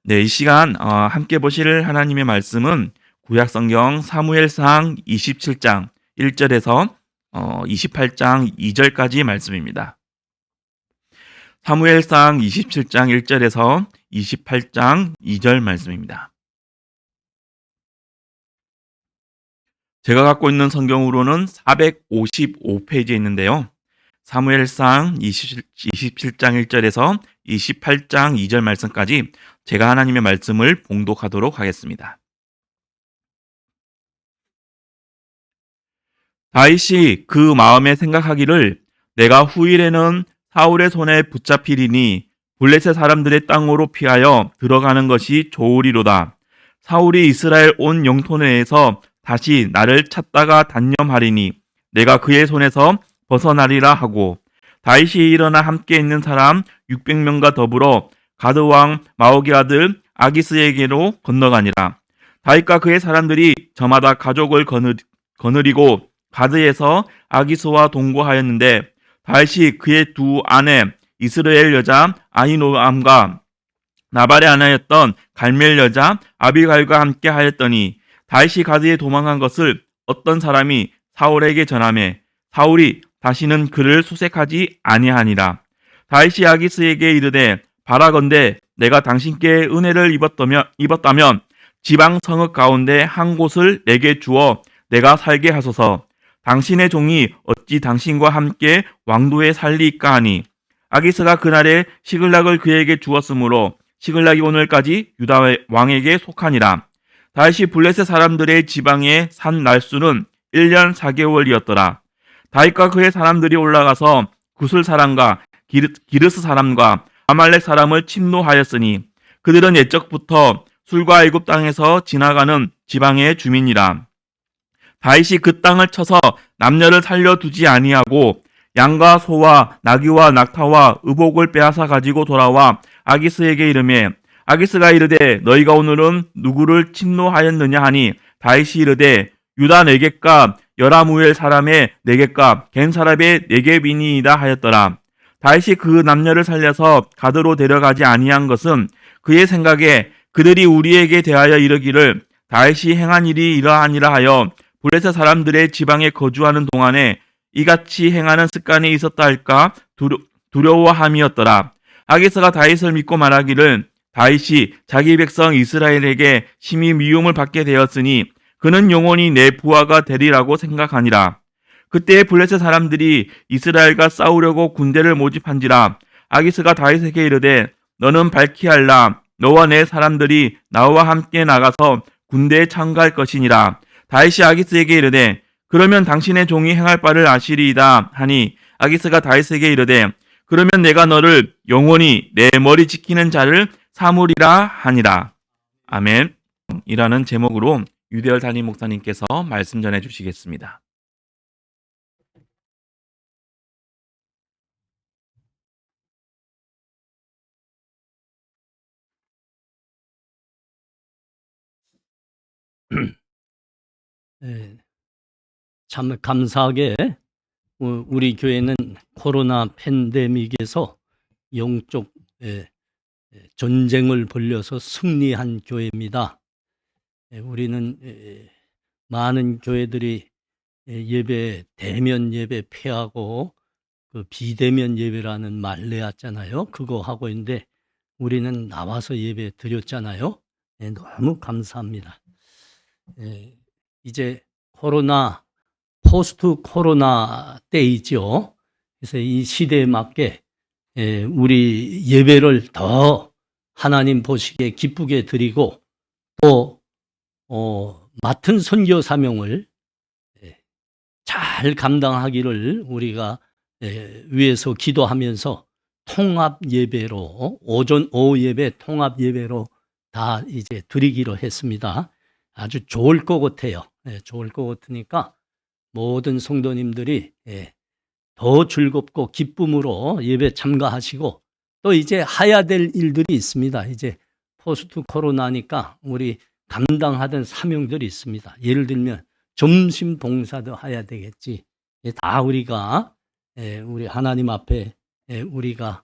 네, 이 시간 함께 보실 하나님의 말씀은 구약성경 사무엘상 27장 1절에서 28장 2절까지 말씀입니다. 사무엘상 27장 1절에서 28장 2절 말씀입니다. 제가 갖고 있는 성경으로는 455페이지에 있는데요. 사무엘상 27장 1절에서 28장 2절 말씀까지 제가 하나님의 말씀을 봉독하도록 하겠습니다. 다윗이 그 마음에 생각하기를 내가 후일에는 사울의 손에 붙잡히리니 블레셋 사람들의 땅으로 피하여 들어가는 것이 좋으리로다. 사울이 이스라엘 온 영토 내에서 다시 나를 찾다가 단념하리니 내가 그의 손에서 벗어나리라 하고, 다윗이 일어나 함께 있는 사람 600명과 더불어 가드 왕 마옥의 아들 아기스에게로 건너가니라. 다윗과 그의 사람들이 저마다 가족을 거느리고 가드에서 아기스와 동거하였는데, 다윗이 그의 두 아내 이스라엘 여자 아히노암과 나발의 아내였던 갈멜 여자 아비갈과 함께 하였더니, 다윗이 가드에 도망한 것을 어떤 사람이 사울에게 전하매 사울이 다시는 그를 수색하지 아니하니라. 다윗이 아기스에게 이르되 바라건대 내가 당신께 은혜를 입었다면 지방 성읍 가운데 한 곳을 내게 주어 내가 살게 하소서. 당신의 종이 어찌 당신과 함께 왕도에 살리까 하니, 아기스가 그날에 시글락을 그에게 주었으므로 시글락이 오늘까지 유다 왕에게 속하니라. 다윗이 블레셋 사람들의 지방에 산 날수는 1년 4개월이었더라. 다윗과 그의 사람들이 올라가서 구슬 사람과 기르스 사람과 아말렉 사람을 침노하였으니 그들은 옛적부터 술과 애굽 땅에서 지나가는 지방의 주민이라. 다윗이 그 땅을 쳐서 남녀를 살려두지 아니하고 양과 소와 나귀와 낙타와 의복을 빼앗아 가지고 돌아와 아기스에게 이르매, 아기스가 이르되 너희가 오늘은 누구를 침노하였느냐 하니, 다윗이 이르되 유다 네겝과 여라무엘 사람의 네겝과 겐 사람의 네겝이니이다 하였더라. 다윗이 그 남녀를 살려서 가드로 데려가지 아니한 것은 그의 생각에 그들이 우리에게 대하여 이르기를 다윗이 행한 일이 이러하니라 하여 블레셋 사람들의 지방에 거주하는 동안에 이같이 행하는 습관이 있었다 할까 두려워함이었더라. 아기스가 다윗을 믿고 말하기를 다윗이 자기 백성 이스라엘에게 심히 미움을 받게 되었으니 그는 영원히 내 부하가 되리라고 생각하니라. 그때 블레셋 사람들이 이스라엘과 싸우려고 군대를 모집한지라. 아기스가 다윗에게 이르되 너는 발키할라. 너와 내 사람들이 나와 함께 나가서 군대에 참가할 것이니라. 다윗이 아기스에게 이르되 그러면 당신의 종이 행할 바를 아시리이다 하니, 아기스가 다윗에게 이르되 그러면 내가 너를 영원히 내 머리 지키는 자를 삼으리라 하니라. 아멘. 이라는 제목으로 유대열 담임 목사님께서 말씀 전해 주시겠습니다. 네, 참 감사하게 우리 교회는 코로나 팬데믹에서 영적 전쟁을 벌려서 승리한 교회입니다. 우리는 많은 교회들이 예배, 대면 예배 폐하고 그 비대면 예배라는 말 내왔잖아요. 그거 하고 있는데 우리는 나와서 예배 드렸잖아요. 너무 감사합니다. 이제 코로나, 포스트 코로나 때이죠. 그래서 이 시대에 맞게 우리 예배를 더 하나님 보시기에 기쁘게 드리고, 또 맡은 선교 사명을 잘 감당하기를 우리가 위해서 기도하면서 통합 예배로, 오전 오후 예배 통합 예배로 다 이제 드리기로 했습니다. 아주 좋을 것 같아요. 좋을 것 같으니까 모든 성도님들이 더 즐겁고 기쁨으로 예배 참가하시고, 또 이제 해야 될 일들이 있습니다. 이제 포스트 코로나니까 우리 감당하던 사명들이 있습니다. 예를 들면 점심 봉사도 해야 되겠지. 다 우리가 우리 하나님 앞에 우리가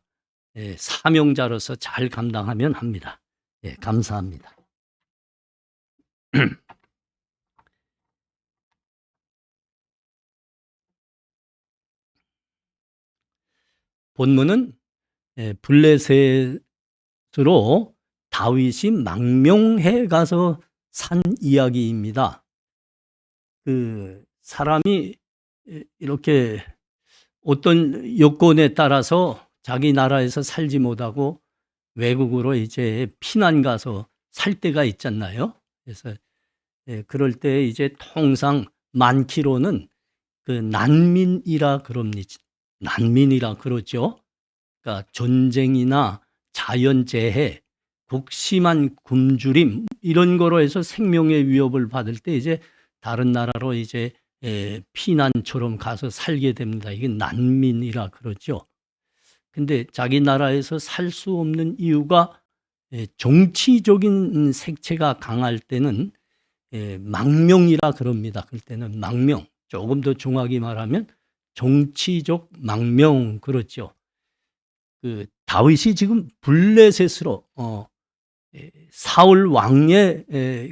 사명자로서 잘 감당하면 합니다. 예, 감사합니다. 본문은 블레셋으로 다윗이 망명해 가서 산 이야기입니다. 그 사람이 이렇게 어떤 요건에 따라서 자기 나라에서 살지 못하고 외국으로 이제 피난 가서 살 때가 있잖아요. 그래서 그럴 때 이제 통상 많기로는 그 난민이라 그럽니다. 난민이라 그러죠. 그러니까 전쟁이나 자연재해, 극심한 굶주림 이런 거로 해서 생명의 위협을 받을 때 이제 다른 나라로 이제 피난처럼 가서 살게 됩니다. 이게 난민이라 그러죠. 근데 자기 나라에서 살 수 없는 이유가 정치적인 색채가 강할 때는 망명이라 그럽니다. 그럴 때는 망명. 조금 더 정확히 말하면 정치적 망명 그렇죠. 그 다윗이 지금 블레셋으로 사울 왕의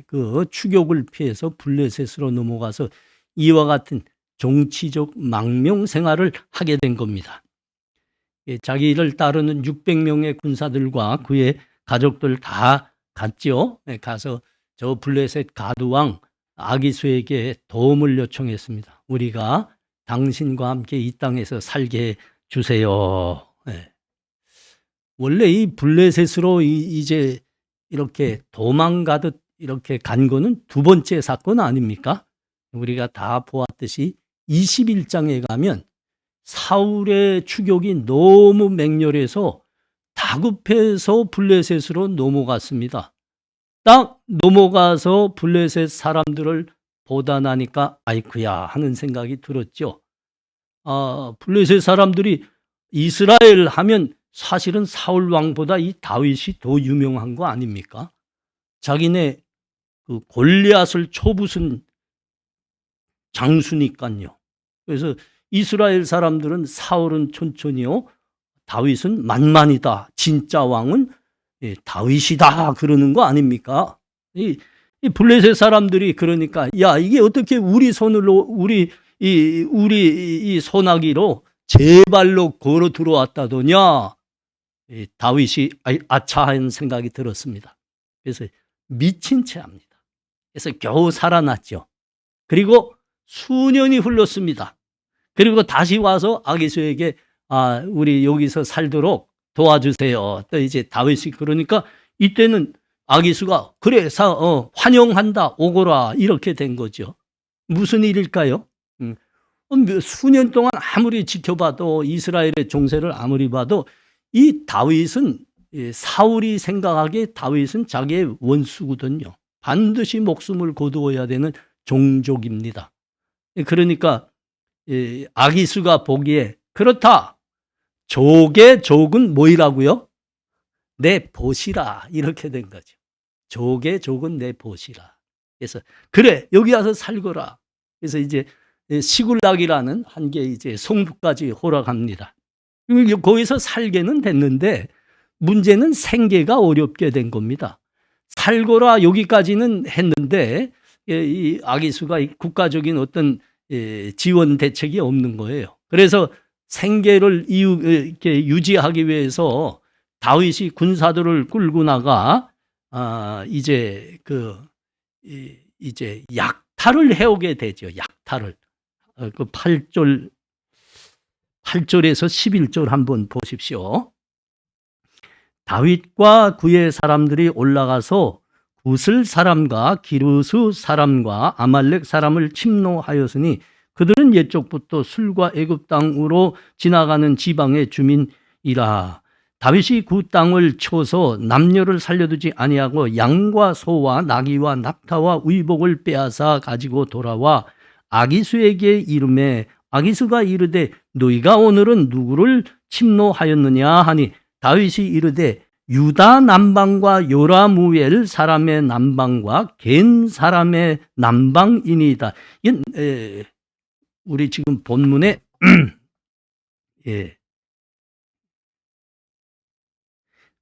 그 추격을 피해서 블레셋으로 넘어가서 이와 같은 정치적 망명 생활을 하게 된 겁니다. 자기를 따르는 600명의 군사들과 그의 가족들 다 갔죠. 가서 저 블레셋 가두왕 아기수에게 도움을 요청했습니다. 우리가 당신과 함께 이 땅에서 살게 해 주세요. 원래 이 블레셋으로 이제 이렇게 도망가듯 이렇게 간 거는 두 번째 사건 아닙니까? 우리가 다 보았듯이 21장에 가면 사울의 추격이 너무 맹렬해서 다급해서 블레셋으로 넘어갔습니다. 딱 넘어가서 블레셋 사람들을 보다 나니까 아이쿠야 하는 생각이 들었죠. 블레셋 사람들이 이스라엘 하면 사실은 사울 왕보다 이 다윗이 더 유명한 거 아닙니까? 자기네 그 골리앗을 쳐부순 장수니까요. 그래서 이스라엘 사람들은 사울은 천천히요, 다윗은 만만이다. 진짜 왕은 다윗이다 그러는 거 아닙니까? 이 블레셋 사람들이 그러니까 야 이게 어떻게 우리 손으로 우리 이 소나기로 제 발로 걸어 들어왔다더냐? 다윗이 아차한 생각이 들었습니다. 그래서 미친 채 합니다. 그래서 겨우 살아났죠. 그리고 수년이 흘렀습니다. 그리고 다시 와서 아기수에게 우리 여기서 살도록 도와주세요. 또 이제 다윗이 그러니까 이때는 아기수가 그래 환영한다 오거라 이렇게 된 거죠. 무슨 일일까요? 수년 동안 아무리 지켜봐도 이스라엘의 종세를 아무리 봐도 이 다윗은 사울이 생각하기에 다윗은 자기의 원수거든요. 반드시 목숨을 거두어야 되는 종족입니다. 그러니까 아기수가 보기에 그렇다. 족의 족은 뭐이라고요? 내 보시라 이렇게 된 거죠. 족의 족은 내 보시라. 그래서 그래 여기 와서 살거라. 그래서 이제 시굴락이라는 한 개 이제 성부까지 허락합니다. 거기서 살게는 됐는데 문제는 생계가 어렵게 된 겁니다. 살거라 여기까지는 했는데 이 아기수가 국가적인 어떤 지원 대책이 없는 거예요. 그래서 생계를 이렇게 유지하기 위해서 다윗이 군사들을 끌고 나가 이제 이제 약탈을 해오게 되죠. 약탈을 그 8절에서 11절 한번 보십시오. 다윗과 그의 사람들이 올라가서 구슬 사람과 기르수 사람과 아말렉 사람을 침노하였으니 그들은 옛적부터 술과 애굽 땅으로 지나가는 지방의 주민이라. 다윗이 그 땅을 쳐서 남녀를 살려두지 아니하고 양과 소와 나귀와 낙타와 의복을 빼앗아 가지고 돌아와 아기수에게 이르매 아기수가 이르되 너희가 오늘은 누구를 침노하였느냐 하니 다윗이 이르되 유다 남방과 요라무엘 사람의 남방과 겐 사람의 남방이니이다. 우리 지금 본문에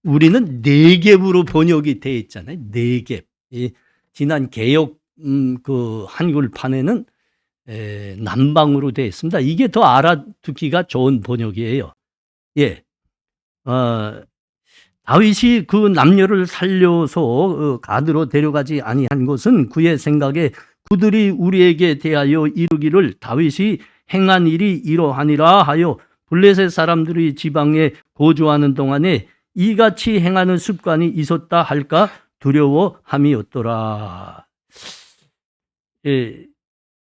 우리는 네겝으로 번역이 되어 있잖아요. 네겝. 지난 개역 그 한글판에는 남방으로 되어 있습니다. 이게 더 알아듣기가 좋은 번역이에요. 예. 다윗이 그 남녀를 살려서 가드로 데려가지 아니한 것은 그의 생각에 그들이 우리에게 대하여 이르기를 다윗이 행한 일이 이러하니라 하여 블레셋 사람들이 지방에 거주하는 동안에 이같이 행하는 습관이 있었다 할까 두려워함이었더라.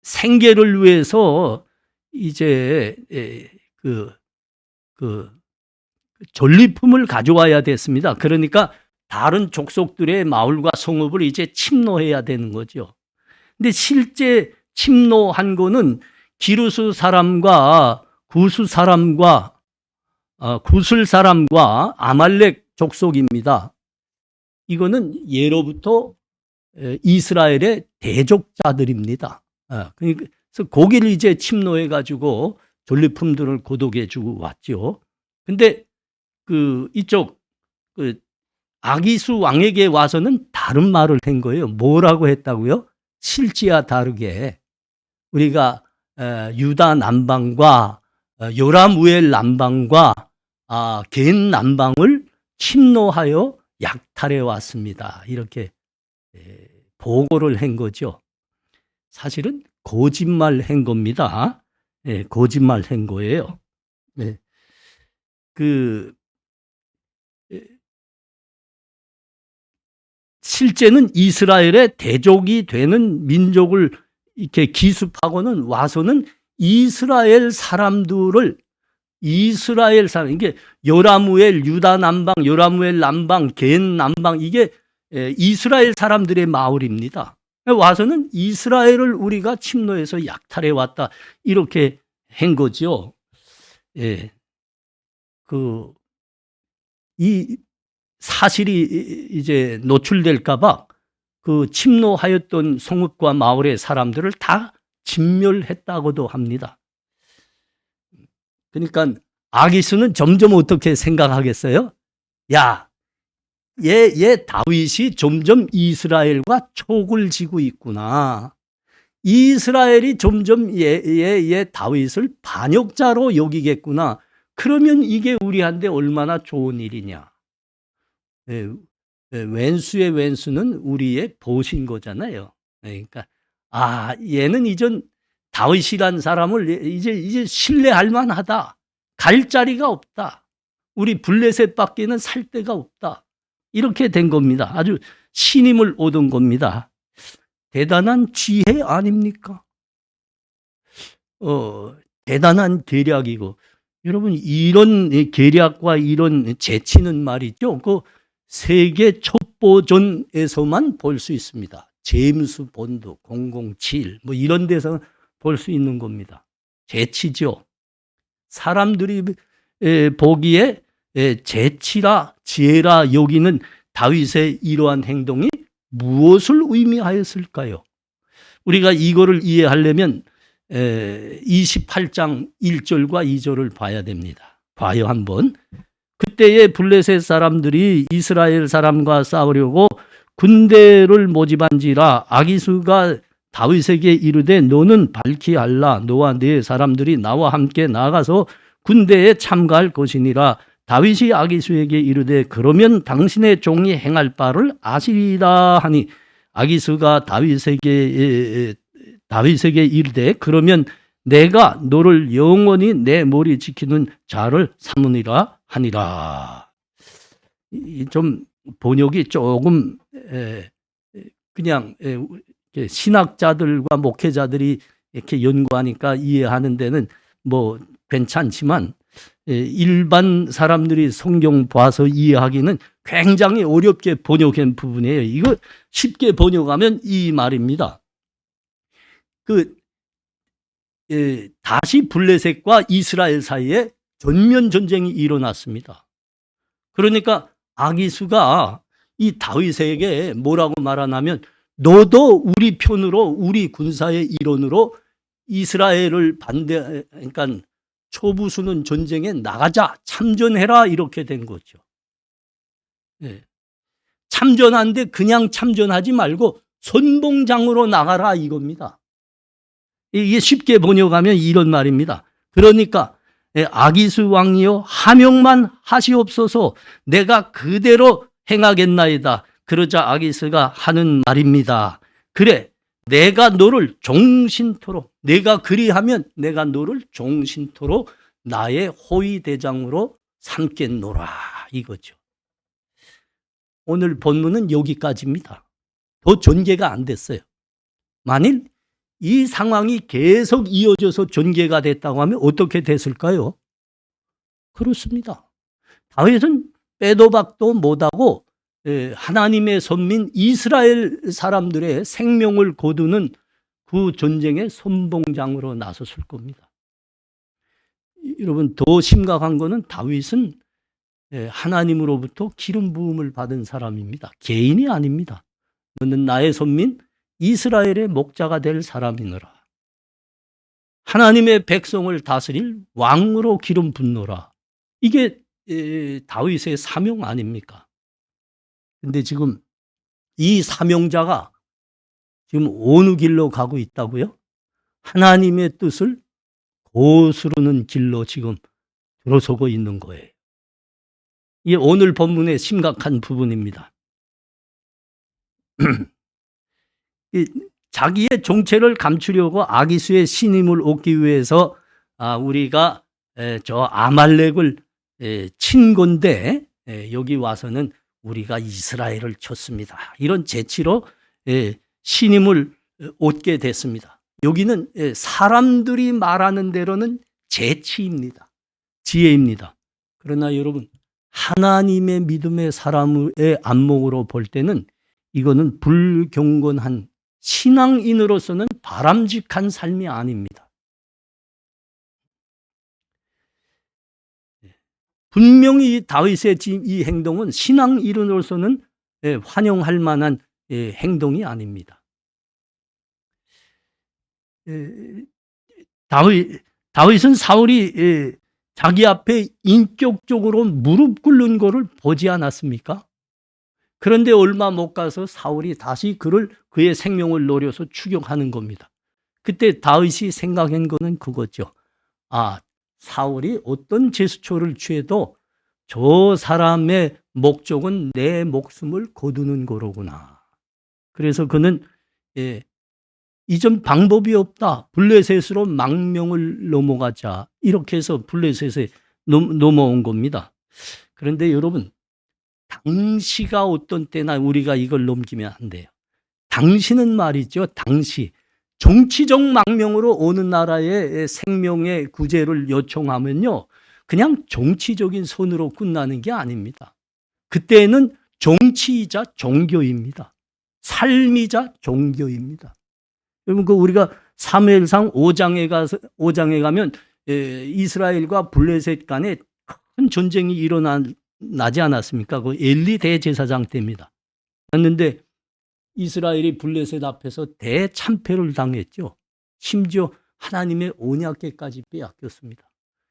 생계를 위해서 이제 전리품을 가져와야 됐습니다. 그러니까 다른 족속들의 마을과 성읍을 이제 침노해야 되는 거죠. 근데 실제 침노한 거는 기르스 사람과 구스 사람과 구슬 사람과 아말렉 족속입니다. 이거는 예로부터 이스라엘의 대족자들입니다. 그래서 거기를 이제 침노해 가지고 전리품들을 고독해 주고 왔죠. 근데 이쪽 아기수 왕에게 와서는 다른 말을 한 거예요. 뭐라고 했다고요? 실지와 다르게 우리가 유다 남방과 요라무엘 남방과 겐 남방을 침노하여 약탈해 왔습니다. 이렇게 보고를 한 거죠. 사실은 거짓말 한 겁니다. 거짓말 한 거예요. 실제는 이스라엘의 대족이 되는 민족을 이렇게 기습하고는 와서는 이스라엘 사람들을 이게 요라무엘 유다 남방, 요라무엘 남방, 겐 남방 이게 이스라엘 사람들의 마을입니다. 와서는 이스라엘을 우리가 침노해서 약탈해 왔다 이렇게 한 거죠. 이 사실이 이제 노출될까봐 그 침노하였던 성읍과 마을의 사람들을 다 진멸했다고도 합니다. 그러니까 아기스는 점점 어떻게 생각하겠어요? 야, 얘 다윗이 점점 이스라엘과 촉을 지고 있구나. 이스라엘이 점점 얘 다윗을 반역자로 여기겠구나. 그러면 이게 우리한테 얼마나 좋은 일이냐. 왼수의 왼수는 우리의 보신 거잖아요. 그러니까 얘는 이전 다윗이란 사람을 이제 신뢰할 만하다. 갈 자리가 없다. 우리 블레셋밖에는 살 데가 없다. 이렇게 된 겁니다. 아주 신임을 얻은 겁니다. 대단한 지혜 아닙니까? 대단한 계략이고 여러분 이런 계략과 이런 재치는 말이죠. 그 세계 첩보전에서만 볼 수 있습니다. 제임스 본드 007 뭐 이런 데서 볼 수 있는 겁니다. 재치죠. 사람들이 보기에 재치라 지혜라 여기는 다윗의 이러한 행동이 무엇을 의미하였을까요? 우리가 이거를 이해하려면 28장 1절과 2절을 봐야 됩니다. 봐요 한번. 그때의 블레셋 사람들이 이스라엘 사람과 싸우려고 군대를 모집한지라 아기수가 다윗에게 이르되 너는 밝히 알라 너와 네 사람들이 나와 함께 나가서 군대에 참가할 것이니라. 다윗이 아기수에게 이르되 그러면 당신의 종이 행할 바를 아시리라 하니 아기수가 다윗에게 이르되 그러면 내가 너를 영원히 내 머리 지키는 자를 삼으니라 하니라. 좀 번역이 조금 그냥 신학자들과 목회자들이 이렇게 연구하니까 이해하는 데는 뭐 괜찮지만 일반 사람들이 성경 봐서 이해하기는 굉장히 어렵게 번역한 부분이에요. 이거 쉽게 번역하면 이 말입니다. 다시 블레셋과 이스라엘 사이에 전면 전쟁이 일어났습니다. 그러니까 아기수가 이 다윗에게 뭐라고 말하냐면 너도 우리 편으로 우리 군사의 일원으로 이스라엘을 그러니까 초부수는 전쟁에 나가자 참전해라 이렇게 된 거죠. 예. 참전하는데 그냥 참전하지 말고 선봉장으로 나가라 이겁니다. 이게 쉽게 번역하면 이런 말입니다. 그러니까 아기스 왕이여 하명만 하시옵소서 내가 그대로 행하겠나이다. 그러자 아기스가 하는 말입니다. 그래 내가 너를 종신토록 내가 그리하면 내가 너를 종신토록 나의 호위대장으로 삼겠노라 이거죠. 오늘 본문은 여기까지입니다. 더 전개가 안 됐어요. 만일 이 상황이 계속 이어져서 전개가 됐다고 하면 어떻게 됐을까요? 그렇습니다. 다윗은 빼도 박도 못하고 하나님의 선민 이스라엘 사람들의 생명을 거두는 그 전쟁의 선봉장으로 나섰을 겁니다. 여러분 더 심각한 것은 다윗은 하나님으로부터 기름 부음을 받은 사람입니다. 개인이 아닙니다. 너는 나의 선민 이스라엘의 목자가 될 사람이노라. 하나님의 백성을 다스릴 왕으로 기름 붓노라. 이게 다윗의 사명 아닙니까? 근데 지금 이 사명자가 지금 어느 길로 가고 있다고요? 하나님의 뜻을 거스르는 길로 지금 들어서고 있는 거예요. 이게 오늘 본문의 심각한 부분입니다. 자기의 정체를 감추려고 아기수의 신임을 얻기 위해서 우리가 저 아말렉을 친 건데 여기 와서는 우리가 이스라엘을 쳤습니다. 이런 재치로 신임을 얻게 됐습니다. 여기는 사람들이 말하는 대로는 재치입니다. 지혜입니다. 그러나 여러분 하나님의 믿음의 사람의 안목으로 볼 때는 이거는 불경건한 신앙인으로서는 바람직한 삶이 아닙니다. 분명히 다윗의 이 행동은 신앙인으로서는 환영할 만한 행동이 아닙니다. 다윗은 사울이 자기 앞에 인격적으로 무릎 꿇는 것을 보지 않았습니까? 그런데 얼마 못 가서 사울이 다시 그의 생명을 노려서 추격하는 겁니다. 그때 다윗이 생각한 거는 그거죠. 사울이 어떤 제스처를 취해도 저 사람의 목적은 내 목숨을 거두는 거로구나. 그래서 그는 이전 방법이 없다. 블레셋으로 망명을 넘어가자. 이렇게 해서 블레셋에 넘어온 겁니다. 그런데 여러분 당시가 어떤 때나 우리가 이걸 넘기면 안 돼요. 당시는 말이죠. 당시 정치적 망명으로 어느 나라의 생명의 구제를 요청하면요. 그냥 정치적인 선으로 끝나는 게 아닙니다. 그때는 정치이자 종교입니다. 삶이자 종교입니다. 여러분 우리가 사무엘상 5장에 가면 이스라엘과 블레셋 간에 큰 전쟁이 일어나지 않았습니까? 그 엘리 대제사장 때입니다. 그런데 이스라엘이 블레셋 앞에서 대참패를 당했죠. 심지어 하나님의 언약궤까지 빼앗겼습니다.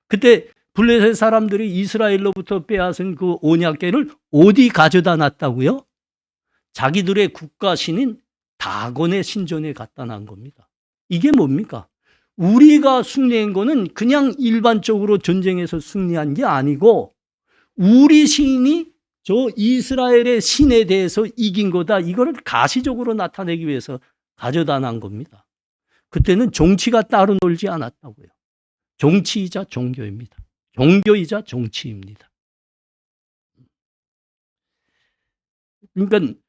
그때 블레셋 사람들이 이스라엘로부터 빼앗은 그 언약궤를 어디 가져다 놨다고요? 자기들의 국가신인 다곤의 신전에 갖다 놔 겁니다. 이게 뭡니까? 우리가 승리한 거는 그냥 일반적으로 전쟁에서 승리한 게 아니고 우리 신이 저 이스라엘의 신에 대해서 이긴 거다. 이거를 가시적으로 나타내기 위해서 가져다 난 겁니다. 그때는 정치가 따로 놀지 않았다고요. 정치이자 종교입니다. 종교이자 정치입니다. 그러니까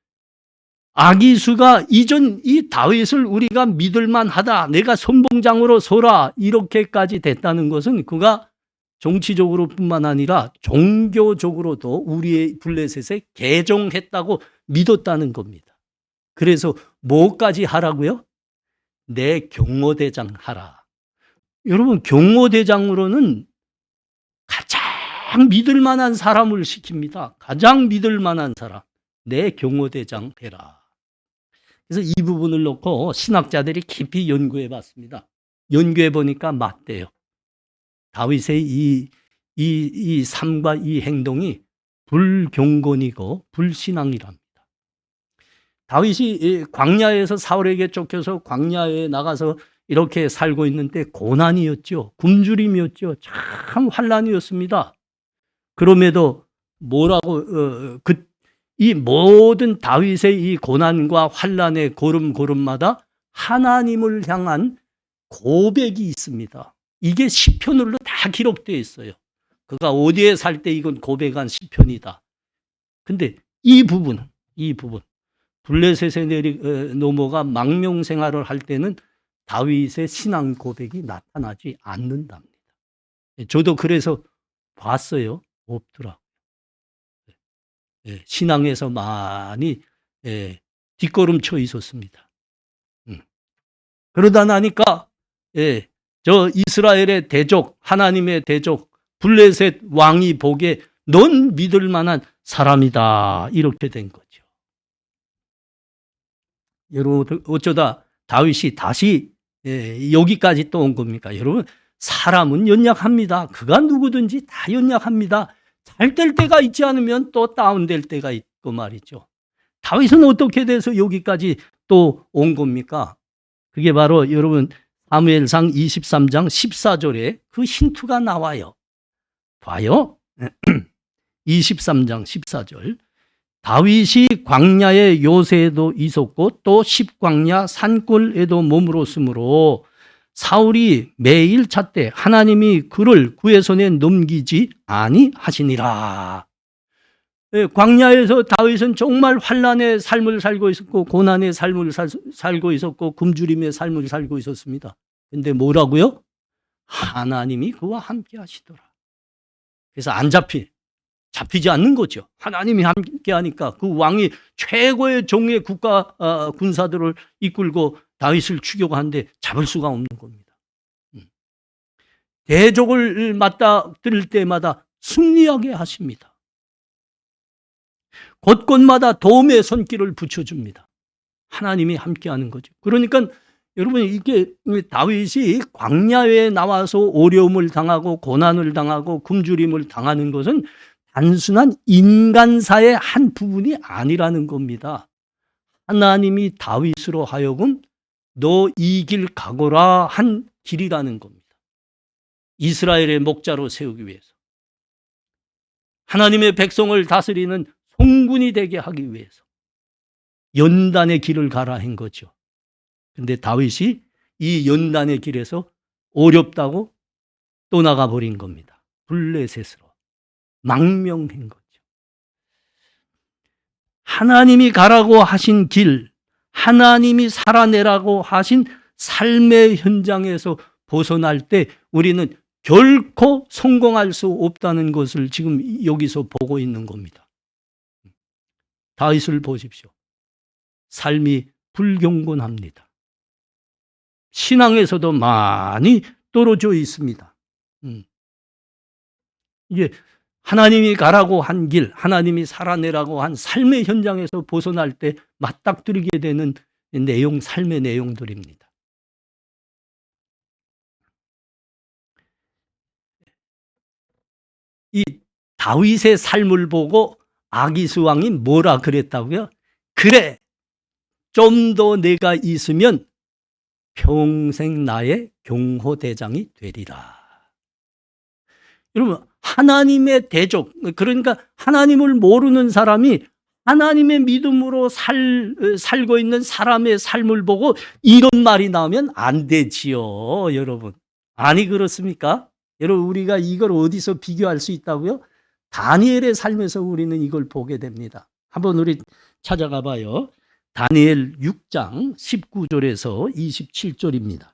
아기수가 이전 이 다윗을 우리가 믿을만 하다. 내가 선봉장으로 서라. 이렇게까지 됐다는 것은 그가 정치적으로 뿐만 아니라 종교적으로도 우리의 블레셋에 개종했다고 믿었다는 겁니다. 그래서 뭐까지 하라고요? 내 경호대장 하라. 여러분 경호대장으로는 가장 믿을 만한 사람을 시킵니다. 가장 믿을 만한 사람. 내 경호대장 해라. 그래서 이 부분을 놓고 신학자들이 깊이 연구해 봤습니다. 연구해 보니까 맞대요. 다윗의 이 삶과 이 행동이 불경건이고 불신앙이랍니다. 다윗이 광야에서 사울에게 쫓겨서 광야에 나가서 이렇게 살고 있는데 고난이었죠. 굶주림이었죠. 참 환난이었습니다. 그럼에도 뭐라고 이 모든 다윗의 이 고난과 환난의 고름고름마다 하나님을 향한 고백이 있습니다. 이게 시편으로 다 기록되어 있어요. 그가 어디에 살 때 이건 고백한 시편이다. 근데 이 부분 블레셋의 노모가 망명 생활을 할 때는 다윗의 신앙 고백이 나타나지 않는답니다. 저도 그래서 봤어요. 없더라. 신앙에서 많이 뒷걸음쳐 있었습니다. 그러다 나니까 저 이스라엘의 대적, 하나님의 대적 블레셋 왕이 보기에 넌 믿을 만한 사람이다, 이렇게 된 거죠. 여러분, 어쩌다 다윗이 다시 여기까지 또 온 겁니까? 여러분, 사람은 연약합니다. 그가 누구든지 다 연약합니다. 잘 될 때가 있지 않으면 또 다운될 때가 있고 말이죠. 다윗은 어떻게 돼서 여기까지 또 온 겁니까? 그게 바로 여러분 사무엘상 23장 14절에 그 힌트가 나와요. 봐요. 23장 14절. 다윗이 광야의 요새에도 있었고 또 십광야 산골에도 머물었으므로 사울이 매일 찾되 하나님이 그를 그의 손에 넘기지 아니하시니라. 광야에서 다윗은 정말 환난의 삶을 살고 있었고 고난의 삶을 살고 있었고 굶주림의 삶을 살고 있었습니다. 근데 뭐라고요? 하나님이 그와 함께 하시더라. 그래서 잡히지 않는 거죠. 하나님이 함께 하니까 그 왕이 최고의 종의 국가 군사들을 이끌고 다윗을 추격하는데 잡을 수가 없는 겁니다. 대적을 맞닥뜨릴 때마다 승리하게 하십니다. 곳곳마다 도움의 손길을 붙여줍니다. 하나님이 함께하는 거죠. 그러니까 여러분, 이게 다윗이 광야에 나와서 어려움을 당하고 고난을 당하고 굶주림을 당하는 것은 단순한 인간사의 한 부분이 아니라는 겁니다. 하나님이 다윗으로 하여금 너 이 길 가거라 한 길이라는 겁니다. 이스라엘의 목자로 세우기 위해서, 하나님의 백성을 다스리는 송군이 되게 하기 위해서 연단의 길을 가라 한 거죠. 그런데 다윗이 이 연단의 길에서 어렵다고 떠나가 버린 겁니다. 블레셋으로 망명한 거죠. 하나님이 가라고 하신 길, 하나님이 살아내라고 하신 삶의 현장에서 벗어날 때 우리는 결코 성공할 수 없다는 것을 지금 여기서 보고 있는 겁니다. 다윗을 보십시오. 삶이 불경건합니다. 신앙에서도 많이 떨어져 있습니다. 이게 하나님이 가라고 한 길, 하나님이 살아내라고 한 삶의 현장에서 벗어날 때 맞닥뜨리게 되는 내용, 삶의 내용들입니다. 이 다윗의 삶을 보고 아기스 왕이 뭐라 그랬다고요? 그래, 좀 더 내가 있으면 평생 나의 경호대장이 되리라. 여러분, 하나님의 대적, 그러니까 하나님을 모르는 사람이 하나님의 믿음으로 살고 있는 사람의 삶을 보고 이런 말이 나오면 안 되지요, 여러분. 아니, 그렇습니까? 여러분, 우리가 이걸 어디서 비교할 수 있다고요? 다니엘의 삶에서 우리는 이걸 보게 됩니다. 한번 우리 찾아가 봐요. 다니엘 6장 19절에서 27절입니다.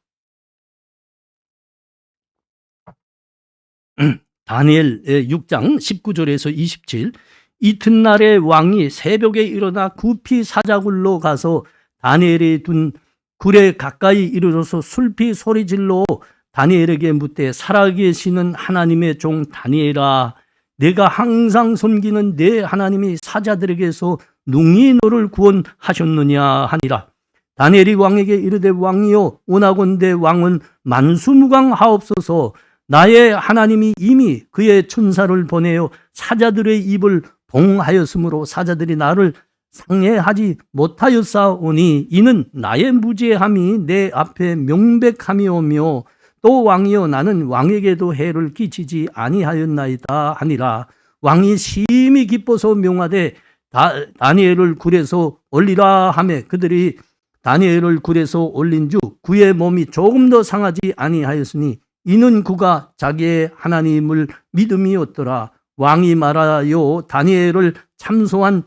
다니엘 6장 19절에서 27. 이튿날에 왕이 새벽에 일어나 급히 사자굴로 가서 다니엘이 둔 굴에 가까이 이르러서 슬피 소리질러 다니엘에게 묻되 살아계시는 하나님의 종 다니엘아, 내가 항상 섬기는 내 하나님이 사자들에게서 능히 너를 구원하셨느냐 하니라. 다니엘이 왕에게 이르되 왕이여, 원하건대 왕은 만수무강하옵소서. 나의 하나님이 이미 그의 천사를 보내어 사자들의 입을 동하였으므로 사자들이 나를 상해하지 못하였사오니 이는 나의 무죄함이 내 앞에 명백함이오며 또 왕이여 나는 왕에게도 해를 끼치지 아니하였나이다 하니라. 왕이 심히 기뻐서 명하되 다니엘을 굴에서 올리라 하매 그들이 다니엘을 굴에서 올린 주 그의 몸이 조금 더 상하지 아니하였으니 이는 그가 자기의 하나님을 믿음이었더라. 왕이 말하여 다니엘을 참소한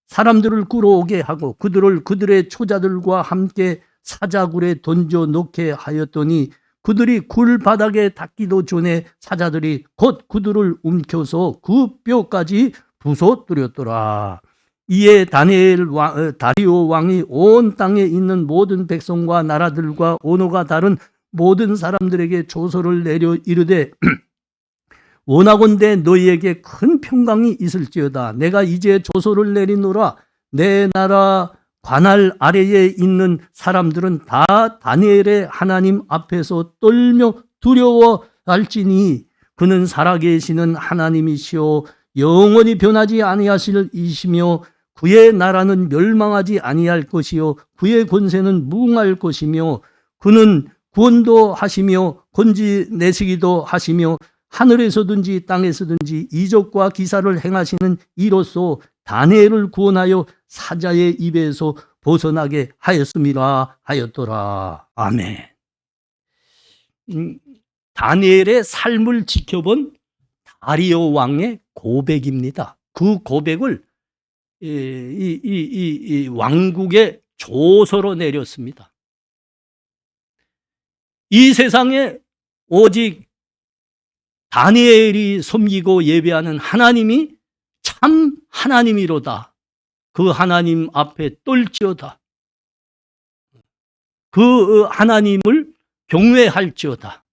사람들을 끌어오게 하고 그들을 그들의 초자들과 함께 사자굴에 던져 놓게 하였더니 그들이 굴 바닥에 닿기도 전에 사자들이 곧 그들을 움켜서 그 뼈까지 부서뜨렸더라. 이에 다리오 왕이 온 땅에 있는 모든 백성과 나라들과 언어가 다른 모든 사람들에게 조서를 내려 이르되 원하건대 너희에게 큰 평강이 있을지어다. 내가 이제 조서를 내리노라. 내 나라 관할 아래에 있는 사람들은 다 다니엘의 하나님 앞에서 떨며 두려워할지니 그는 살아계시는 하나님이시오 영원히 변하지 아니하실 이시며 그의 나라는 멸망하지 아니할 것이요 그의 권세는 무궁할 것이며 그는 구원도 하시며 건지내시기도 하시며 하늘에서든지 땅에서든지 이적과 기사를 행하시는 이로써 다니엘을 구원하여 사자의 입에서 벗어나게 하였음이라 하였더라. 아멘. 다니엘의 삶을 지켜본 다리오 왕의 고백입니다. 그 고백을 이 왕국의 조서로 내렸습니다. 이 세상에 오직 다니엘이 섬기고 예배하는 하나님이 참 하나님이로다. 그 하나님 앞에 떨지어다. 그 하나님을 경외할지어다.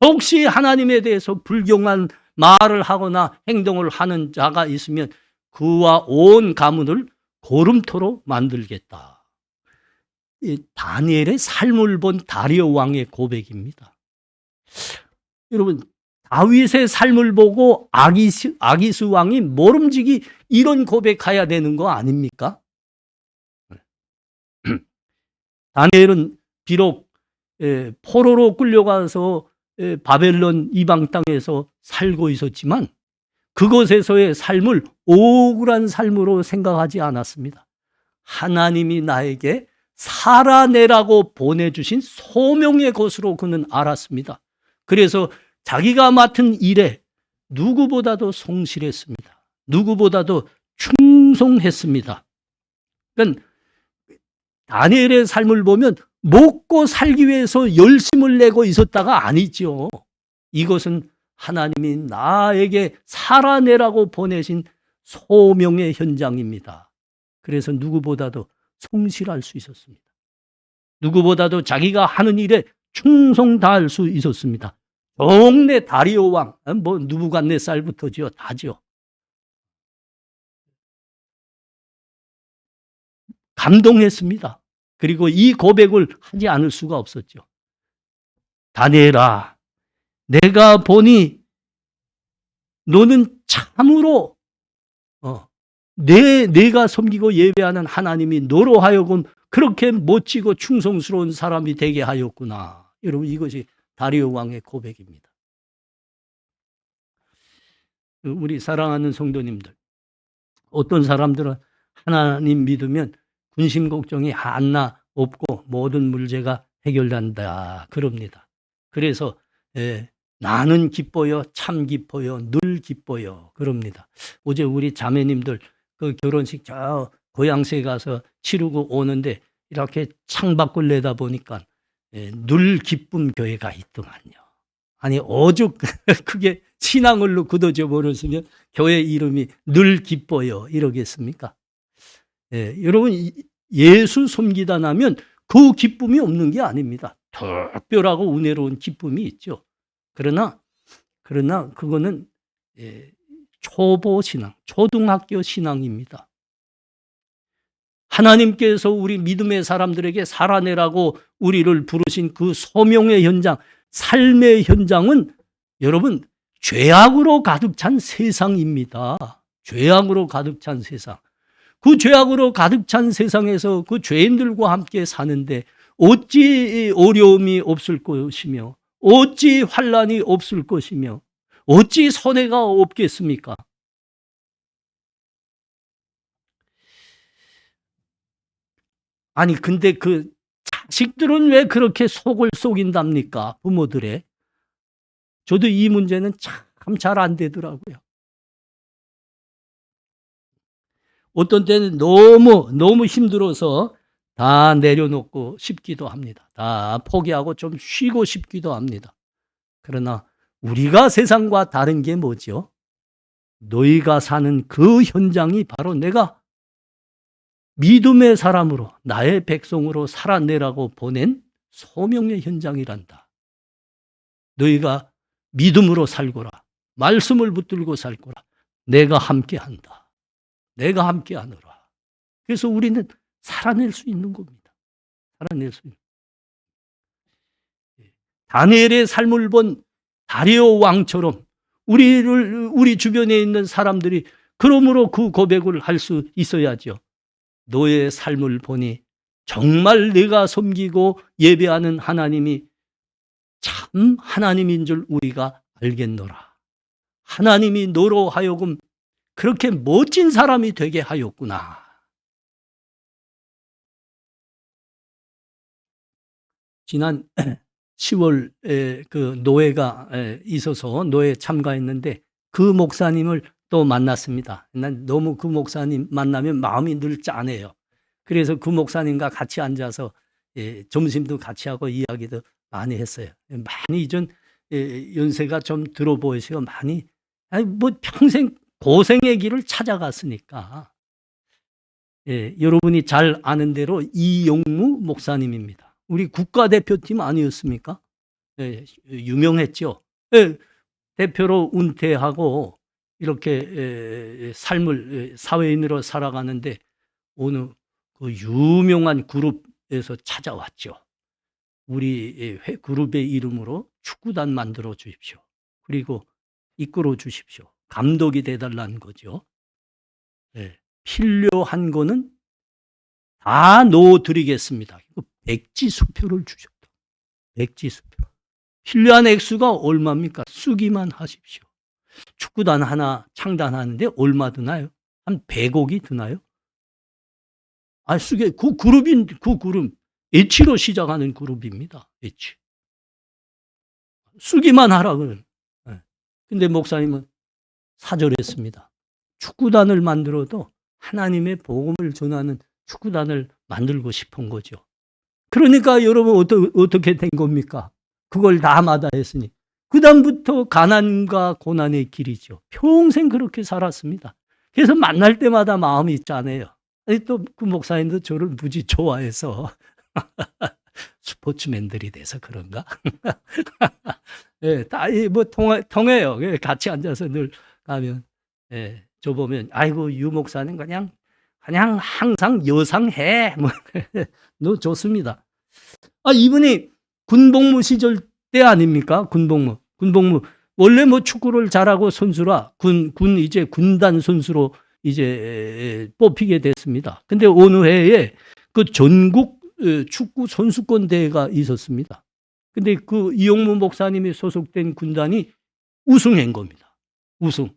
혹시 하나님에 대해서 불경한 말을 하거나 행동을 하는 자가 있으면 그와 온 가문을 고름토로 만들겠다. 이 다니엘의 삶을 본 다리오 왕의 고백입니다. 여러분, 다윗의 삶을 보고 아기스 왕이 모름지기 이런 고백해야 되는 거 아닙니까? 다니엘은 비록 포로로 끌려가서 바벨론 이방 땅에서 살고 있었지만 그곳에서의 삶을 억울한 삶으로 생각하지 않았습니다. 하나님이 나에게 살아내라고 보내주신 소명의 것으로 그는 알았습니다. 그래서 자기가 맡은 일에 누구보다도 성실했습니다. 누구보다도 충성했습니다. 그러니까 다니엘의 삶을 보면 먹고 살기 위해서 열심을 내고 있었다가 아니죠. 이것은 하나님이 나에게 살아내라고 보내신 소명의 현장입니다. 그래서 누구보다도 성실할 수 있었습니다. 누구보다도 자기가 하는 일에 충성 다할 수 있었습니다. 동네 다리오 왕, 누부갓네살부터지요, 다죠. 감동했습니다. 그리고 이 고백을 하지 않을 수가 없었죠. 다니엘아, 내가 보니 너는 참으로 내가 섬기고 예배하는 하나님이 너로 하여금 그렇게 멋지고 충성스러운 사람이 되게 하였구나. 여러분, 이것이 다리오 왕의 고백입니다. 우리 사랑하는 성도님들, 어떤 사람들은 하나님 믿으면 근심 걱정이 하나 없고 모든 문제가 해결된다 그럽니다. 그래서 나는 기뻐요, 참 기뻐요, 늘 기뻐요 그럽니다. 어제 우리 자매님들 그 결혼식 저 고향시에 가서 치르고 오는데 이렇게 창밖을 내다보니까 늘 기쁨 교회가 있더만요. 아니 오죽 그게 신앙을로 굳어져 버렸으면 교회 이름이 늘 기뻐요 이러겠습니까? 여러분, 예수 섬기다 나면 그 기쁨이 없는 게 아닙니다. 특별하고 은혜로운 기쁨이 있죠. 그러나 그거는 초보 신앙, 초등학교 신앙입니다. 하나님께서 우리 믿음의 사람들에게 살아내라고 우리를 부르신 그 소명의 현장, 삶의 현장은 여러분 죄악으로 가득 찬 세상입니다. 죄악으로 가득 찬 세상. 그 죄악으로 가득 찬 세상에서 그 죄인들과 함께 사는데 어찌 어려움이 없을 것이며 어찌 환난이 없을 것이며 어찌 손해가 없겠습니까? 아니 근데 그 자식들은 왜 그렇게 속을 속인답니까? 부모들의. 저도 이 문제는 참 잘 안 되더라고요. 어떤 때는 너무 힘들어서 다 내려놓고 싶기도 합니다. 다 포기하고 좀 쉬고 싶기도 합니다. 그러나 우리가 세상과 다른 게 뭐죠? 너희가 사는 그 현장이 바로 내가 믿음의 사람으로 나의 백성으로 살아내라고 보낸 소명의 현장이란다. 너희가 믿음으로 살거라. 말씀을 붙들고 살거라. 내가 함께한다. 내가 함께하노라. 그래서 우리는 살아낼 수 있는 겁니다. 살아낼 수 있는. 다니엘의 삶을 본 다리오 왕처럼 우리 주변에 있는 사람들이 그러므로 그 고백을 할 수 있어야죠. 너의 삶을 보니 정말 내가 섬기고 예배하는 하나님이 참 하나님인 줄 우리가 알겠노라. 하나님이 너로 하여금 그렇게 멋진 사람이 되게 하였구나. 지난 10월에 그 노회가 있어서 노회에 참가했는데 그 목사님을 또 만났습니다. 난 너무 그 목사님 만나면 마음이 늘 짠해요. 그래서 그 목사님과 같이 앉아서 점심도 같이 하고 이야기도 많이 했어요. 많이 좀 연세가 좀 들어 보이시고 많이 뭐 평생 고생의 길을 찾아갔으니까. 여러분이 잘 아는 대로 이용무 목사님입니다. 우리 국가대표팀 아니었습니까? 유명했죠. 대표로 은퇴하고 이렇게 삶을 사회인으로 살아가는데 어느 그 유명한 그룹에서 찾아왔죠. 우리 그룹의 이름으로 축구단 만들어 주십시오. 그리고 이끌어 주십시오. 감독이 돼달라는 거죠. 필요한 거는 다 넣어드리겠습니다. 백지수표를 주셨다. 백지수표. 필요한 액수가 얼마입니까? 쓰기만 하십시오. 축구단 하나 창단하는데 얼마 드나요? 한 100억이 드나요? 쓰게 그 그룹 H로 시작하는 그룹입니다. H. 쓰기만 하라고는. 근데 목사님은 사절했습니다. 축구단을 만들어도 하나님의 복음을 전하는 축구단을 만들고 싶은 거죠. 그러니까 여러분 어떻게 된 겁니까? 그걸 다 마다했으니 그 다음부터 가난과 고난의 길이죠. 평생 그렇게 살았습니다. 그래서 만날 때마다 마음이 짠해요. 또 그 목사님도 저를 무지 좋아해서 스포츠맨들이 돼서 그런가? 다 뭐 통해요. 같이 앉아서 늘 가면 저 보면 아이고 유 목사님 그냥 항상 여상해. 뭐 너 좋습니다. 이분이 군복무 시절 때 아닙니까? 군복무 원래 뭐 축구를 잘하고 선수라 이제 군단 선수로 이제 뽑히게 됐습니다. 근데 어느 해에 그 전국 축구 선수권 대회가 있었습니다. 근데 그 이용무 목사님이 소속된 군단이 우승한 겁니다. 우승.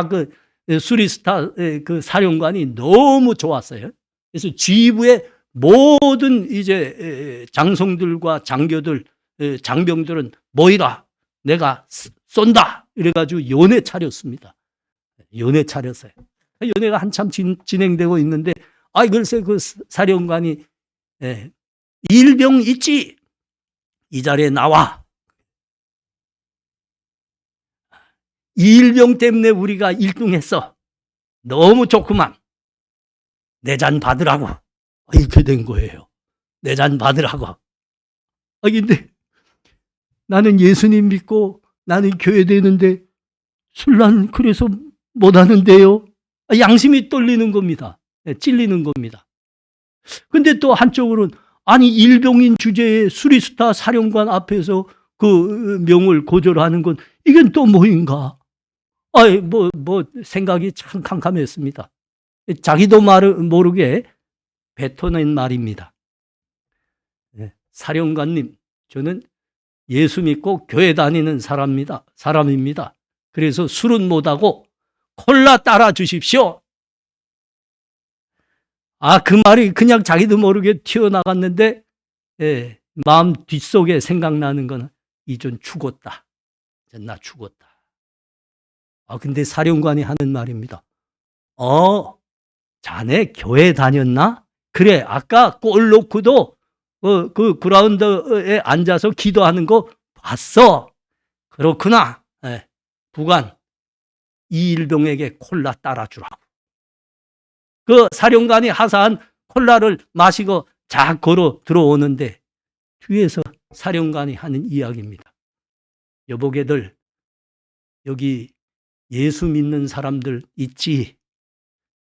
그 수리스타 그 사령관이 너무 좋았어요. 그래서 지휘부의 모든 이제 장성들과 장교들, 장병들은 모이라. 내가 쏜다. 이래가지고 연회 차렸습니다. 연회 차렸어요. 연회가 한참 진행되고 있는데, 글쎄 그 사령관이 일병 있지? 이 자리에 나와. 이 일병 때문에 우리가 1등했어. 너무 좋구만. 내 잔 받으라고. 이렇게 된 거예요. 내 잔 받으라고. 근데 나는 예수님 믿고 나는 교회 되는데 술난 그래서 못 하는데요. 양심이 떨리는 겁니다. 찔리는 겁니다. 근데 또 한쪽으로는 일병인 주제에 수리스타 사령관 앞에서 그 명을 고절하는 건 이건 또 뭐인가? 생각이 참 캄캄했습니다. 자기도 모르게 뱉어낸 말입니다. 사령관님, 저는 예수 믿고 교회 다니는 사람입니다. 그래서 술은 못하고 콜라 따라 주십시오. 그 말이 그냥 자기도 모르게 튀어나갔는데, 마음 뒷속에 생각나는 거는 이전 죽었다. 나 죽었다. 근데 사령관이 하는 말입니다. 자네 교회 다녔나? 그래, 아까 골 놓고도 그 그라운드에 앉아서 기도하는 거 봤어. 그렇구나. 부관, 이일병에게 콜라 따라주라고. 그 사령관이 하사한 콜라를 마시고 작 걸어 들어오는데 뒤에서 사령관이 하는 이야기입니다. 여보게들, 여기 예수 믿는 사람들 있지?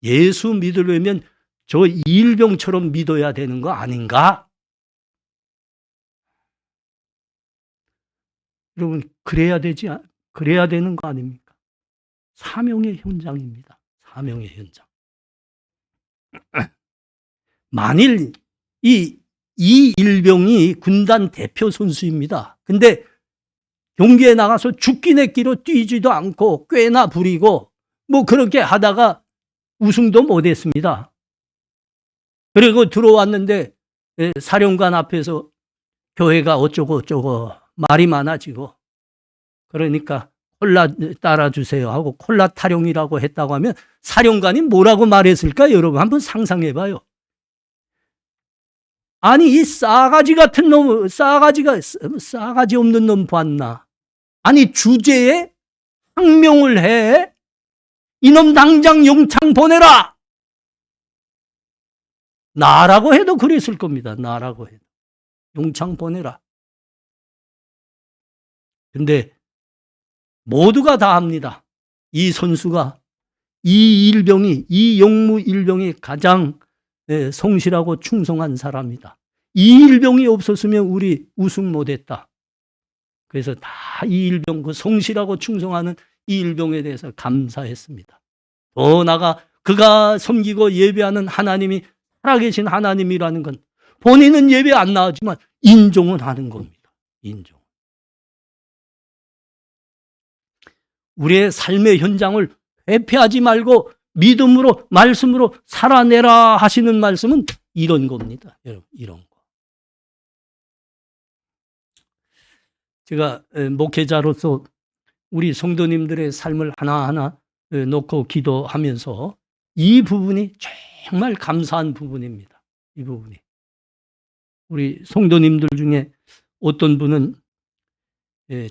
예수 믿으려면 저 이일병처럼 믿어야 되는 거 아닌가? 여러분, 그래야 되는 거 아닙니까? 사명의 현장입니다. 사명의 현장. 만일 이 일병이 군단 대표 선수입니다. 근데 경기에 나가서 죽기 내기로 뛰지도 않고 꽤나 부리고 그렇게 하다가 우승도 못했습니다. 그리고 들어왔는데 사령관 앞에서 교회가 어쩌고 말이 많아지고, 그러니까 콜라 따라주세요 하고 콜라 타령이라고 했다고 하면 사령관이 뭐라고 말했을까? 여러분 한번 상상해봐요. 아니, 이 싸가지 같은 놈, 싸가지 없는 놈 봤나? 아니, 주제에 항명을 해? 이놈 당장 영창 보내라! 나라고 해도 그랬을 겁니다. 나라고 해도. 영창 보내라. 근데 모두가 다 합니다. 이 선수가, 이 영무 일병이 가장 성실하고 충성한 사람이다. 이 일병이 없었으면 우리 우승 못했다. 그래서 다 이 일병, 그 성실하고 충성하는 이 일병에 대해서 감사했습니다. 더 나아가 그가 섬기고 예배하는 하나님이 살아계신 하나님이라는 건 본인은 예배 안 나오지만 인정은 하는 겁니다. 인정. 우리의 삶의 현장을 회피하지 말고 믿음으로, 말씀으로 살아내라 하시는 말씀은 이런 겁니다. 여러분, 이런 거. 제가 목회자로서 우리 성도님들의 삶을 하나하나 놓고 기도하면서 이 부분이 정말 감사한 부분입니다. 이 부분이. 우리 성도님들 중에 어떤 분은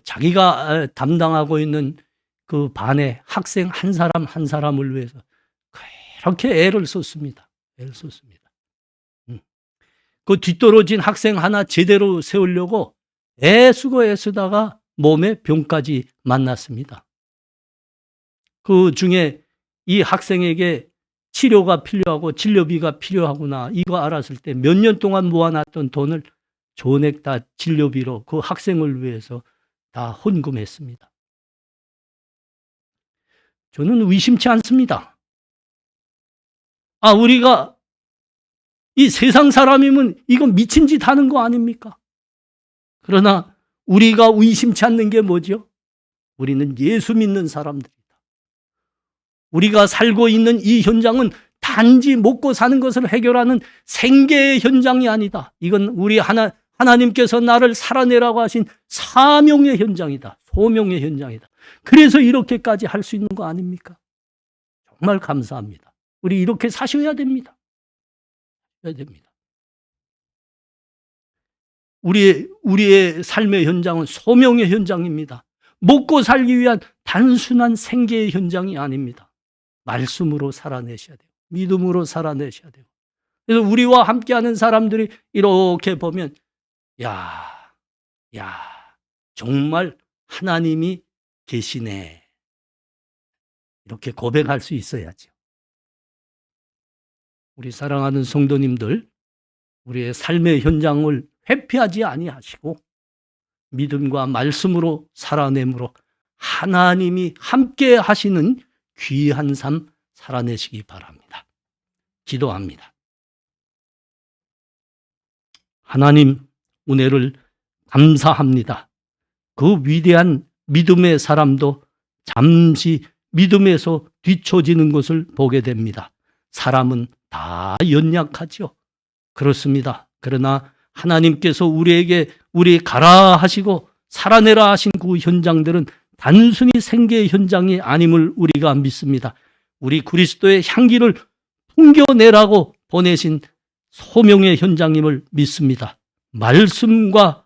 자기가 담당하고 있는 그 반의 학생 한 사람 한 사람을 위해서 그렇게 애를 썼습니다. 애를 썼습니다. 그 뒤떨어진 학생 하나 제대로 세우려고 애쓰다가 몸에 병까지 만났습니다. 그 중에 이 학생에게 치료가 필요하고 진료비가 필요하구나, 이거 알았을 때 몇 년 동안 모아놨던 돈을 전액 다 진료비로 그 학생을 위해서 다 헌금했습니다. 저는 의심치 않습니다. 우리가 이 세상 사람이면 이거 미친 짓 하는 거 아닙니까? 그러나 우리가 의심치 않는 게 뭐죠? 우리는 예수 믿는 사람들이다. 우리가 살고 있는 이 현장은 단지 먹고 사는 것을 해결하는 생계의 현장이 아니다. 이건 우리 하나님께서 나를 살아내라고 하신 사명의 현장이다. 소명의 현장이다. 그래서 이렇게까지 할 수 있는 거 아닙니까? 정말 감사합니다. 우리 이렇게 사셔야 됩니다. 해야 됩니다. 우리의 삶의 현장은 소명의 현장입니다. 먹고 살기 위한 단순한 생계의 현장이 아닙니다. 말씀으로 살아내셔야 돼요. 믿음으로 살아내셔야 돼요. 그래서 우리와 함께하는 사람들이 이렇게 보면 야, 정말 하나님이 계시네. 이렇게 고백할 수 있어야죠. 우리 사랑하는 성도님들, 우리의 삶의 현장을 회피하지 아니하시고 믿음과 말씀으로 살아내므로 하나님이 함께 하시는 귀한 삶 살아내시기 바랍니다. 기도합니다. 하나님, 은혜를 감사합니다. 그 위대한 믿음의 사람도 잠시 믿음에서 뒤처지는 것을 보게 됩니다. 사람은 다 연약하죠. 그렇습니다. 그러나 하나님께서 우리 가라 하시고 살아내라 하신 그 현장들은 단순히 생계의 현장이 아님을 우리가 믿습니다. 우리 그리스도의 향기를 풍겨내라고 보내신 소명의 현장임을 믿습니다. 말씀과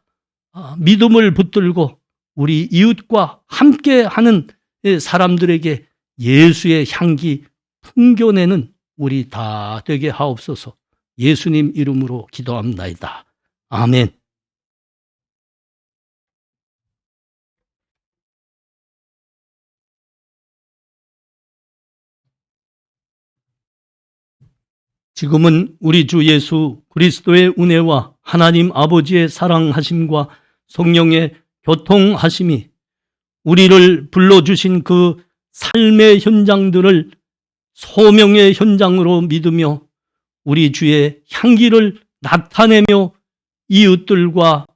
믿음을 붙들고 우리 이웃과 함께하는 사람들에게 예수의 향기 풍겨내는 우리 다 되게 하옵소서. 예수님 이름으로 기도합나이다. 아멘. 지금은 우리 주 예수 그리스도의 은혜와 하나님 아버지의 사랑하심과 성령의 교통하심이 우리를 불러주신 그 삶의 현장들을 소명의 현장으로 믿으며 우리 주의 향기를 나타내며 이웃들과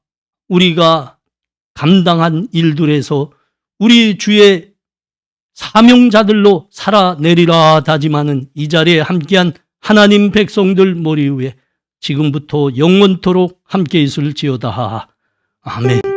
우리가 감당한 일들에서 우리 주의 사명자들로 살아내리라 다짐하는 이 자리에 함께한 하나님 백성들 머리 위에 지금부터 영원토록 함께 있을지어다. 아멘.